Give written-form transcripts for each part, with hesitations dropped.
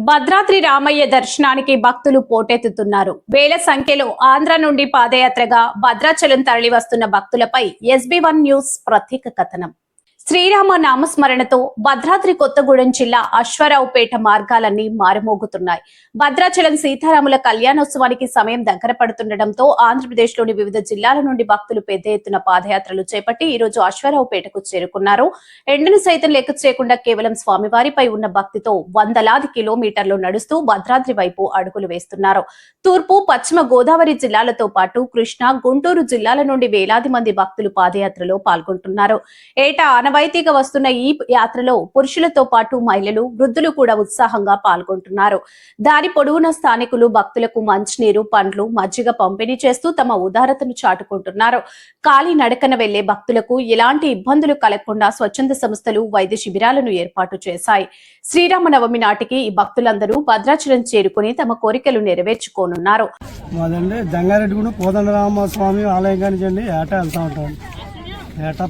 భద్రాద్రి రామయ్య దర్శనానికి భక్తులు పోటెత్తుతున్నారు. వేల సంఖ్యలో ఆంధ్ర నుండి పాదయాత్రగా భద్రాచలం తరలి వస్తున్న భక్తులపై SB1 న్యూస్ ప్రత్యేక కథనం. శ్రీరామ నామస్మరణతో భద్రాద్రి కొత్తగూడెం జిల్లా అశ్వారావుపేట మార్గాలన్నీ మారుమోగుతున్నాయి. భద్రాచలం సీతారాముల కళ్యాణోత్సవానికి సమయం దగ్గర పడుతుండటంతో ఆంధ్రప్రదేశ్లోని వివిధ జిల్లాల నుండి భక్తులు పెద్ద ఎత్తున పాదయాత్రలు చేపట్టి ఈ రోజు అశ్వారావుపేటకు చేరుకున్నారు. ఎండను సైతం లెక్క చేయకుండా కేవలం స్వామివారిపై ఉన్న భక్తితో వందలాది కిలోమీటర్లు నడుస్తూ భద్రాద్రి వైపు అడుగులు వేస్తున్నారు. తూర్పు పశ్చిమ గోదావరి జిల్లాలతో పాటు కృష్ణా, గుంటూరు జిల్లాల నుండి వేలాది మంది భక్తులు పాదయాత్రలో పాల్గొంటున్నారు. ఏటా ఆనవాయితీగా వస్తున్న ఈ యాత్రలో పురుషులతో పాటు మహిళలు, వృద్ధులు కూడా ఉత్సాహంగా పాల్గొంటున్నారు. దారి పొడవునా స్థానికులు భక్తులకు మంచినీరు, పండ్లు, మజ్జిగ పంపిణీ చేస్తూ తమ ఉదారతను చాటుకుంటున్నారు. కాలి నడకన వెళ్లే భక్తులకు ఎలాంటి ఇబ్బందులు కలగకుండా స్వచ్ఛంద సంస్థలు వైద్య శిబిరాలను ఏర్పాటు చేశాయి. శ్రీరామనవమి నాటికి ఈ భక్తులందరూ భద్రాచలం చేరుకుని తమ కోరికలు నెరవేర్చుకోనున్నారు. జంగారెడ్డిగూడెం కోదండరామ స్వామి ఆలయం కానించండి ఏటా వెళ్తూ ఉంటాం. ఏటా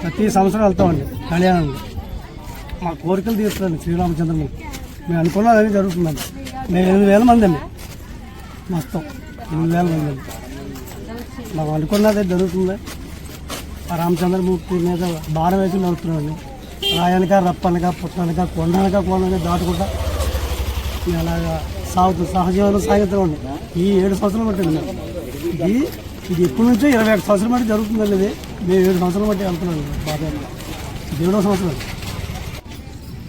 ప్రతి సంవత్సరం వెళ్తామండి కళ్యాణంలో. మా కోరికలు తీరుతుందండి శ్రీరామచంద్రమూర్తి. మేము అనుకున్నది జరుగుతుందండి. మేము 8,000 మంది అండి, మొత్తం 8,000 మంది అండి. మాకు అనుకున్నదే జరుగుతుంది. ఆ రామచంద్రమూర్తి మీద భారం వేసి నడుపుతున్నామండి. రాయనక, రప్పనక, పుట్టనక, కొండనక దాటుకుంటా మేము అలాగా సహజీవనం సాగిస్తామండి. ఈ 7 సంవత్సరాలు పట్టింది మేము. ఇది ఎప్పటి నుంచో 21 సంవత్సరం బట్టి జరుగుతుందండి. ఇది మేము 7 సంవత్సరాలు బట్టి వెళ్తున్నాం. బాగా 7వ సంవత్సరం.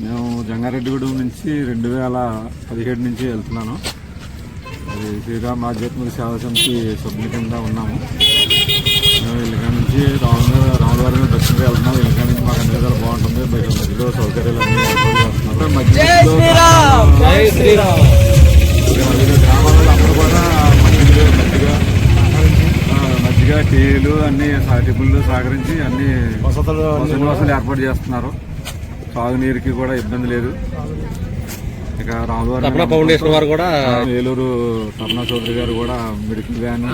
మేము జంగారెడ్డిగూడెం నుంచి 2017 నుంచి వెళ్తున్నాను. అది శ్రీరామ ఆధ్యాత్మిక సేవా సమితి సభ్యుల కింద ఉన్నాము. మేము ఇళ్ళకా నుంచి రాములవారి మీద దర్శనంగా వెళ్తున్నాం. ఇళ్ళకా నుంచి మాకు అన్ని విధాలు బాగుంటుంది. బయట మధ్యలో సౌకర్యాలు అన్ని చేస్తున్నారు. మధ్యలో గ్రామాలలో అందరూ కూడా మధ్యగా టీలు అన్ని టిఫిన్లు సహకరించి అన్ని వసతులు ఏర్పాటు చేస్తున్నారు. సాగునీరుకి కూడా ఇబ్బంది లేదు. ఇక రాములవారి ఫౌండేషన్ వారు కూడా, ఏలూరు తరుణా చౌదరి గారు కూడా మెడికల్ వ్యాన్,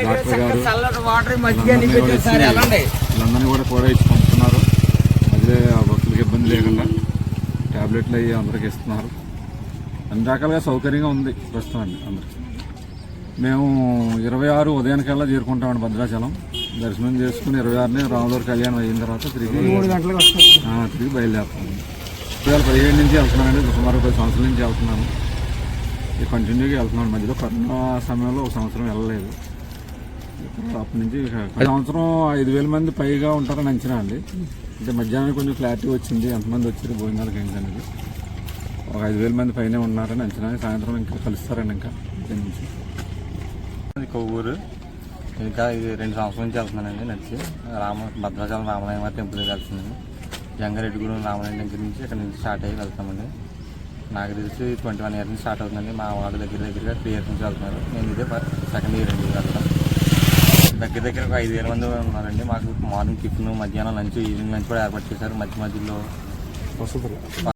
డాక్టర్ గారు వీళ్ళందరినీ కూడా ఇచ్చి పంపుతున్నారు. అదే భక్తులకు ఇబ్బంది లేకుండా ట్యాబ్లెట్లు అవి అందరికి ఇస్తున్నారు. అన్ని రకాలుగా సౌకర్యంగా ఉంది ప్రస్తుతం అండి అందరికి. మేము 26 ఉదయానికల్లా చేరుకుంటామండి భద్రాచలం. దర్శనం చేసుకుని 26ని రాములవారి కళ్యాణం అయిన తర్వాత తిరిగి బయలుదేరుతాము. 2017 నుంచి వెళ్తున్నానండి. సుమారు 10 సంవత్సరాల నుంచి వెళ్తున్నాను. కంటిన్యూగా వెళ్తున్నాను. మధ్యలో కరోనా సమయంలో 1 సంవత్సరం వెళ్ళలేదు. అప్పటి నుంచి సంవత్సరం 5,000 మంది పైగా ఉంటారని అంచనా అండి. అంటే మధ్యాహ్నం కొంచెం క్లారిటీ వచ్చింది ఎంతమంది వచ్చారు భోజనాలకు ఏంటనేది. ఒక 5,000 మంది పైనే ఉన్నారని అంచనా. సాయంత్రం ఇంకా కలుస్తారండి. ఇంకా ఇక్కడి నుంచి కొవ్వూరు ఇంకా ఇది 2 సంవత్సరాల నుంచి వెళ్తున్నానండి. నడిచి భద్రాచలం రామలయ్య టెంపుల్ వెళ్తున్నాను. జంగారెడ్డిగూడెం రామలయ్య దగ్గర నుంచి ఇక్కడ నుంచి స్టార్ట్ అయ్యి వెళ్తామండి. నాకు తెలిసి 21 ఇయర్స్ నుంచి స్టార్ట్ అవుతుందండి. మా వాళ్ళు దగ్గరగా 3 ఇయర్స్ నుంచి వెళ్తున్నారు. నేను ఇదే సెకండ్ ఇయర్ అండి వెళ్తాం. దగ్గర ఒక 5,000 మంది ఉన్నారండి. మాకు మార్నింగ్ టిఫిన్, మధ్యాహ్నం లంచ్, ఈవినింగ్ లంచ్ కూడా ఏర్పాటు చేశారు. మధ్యలో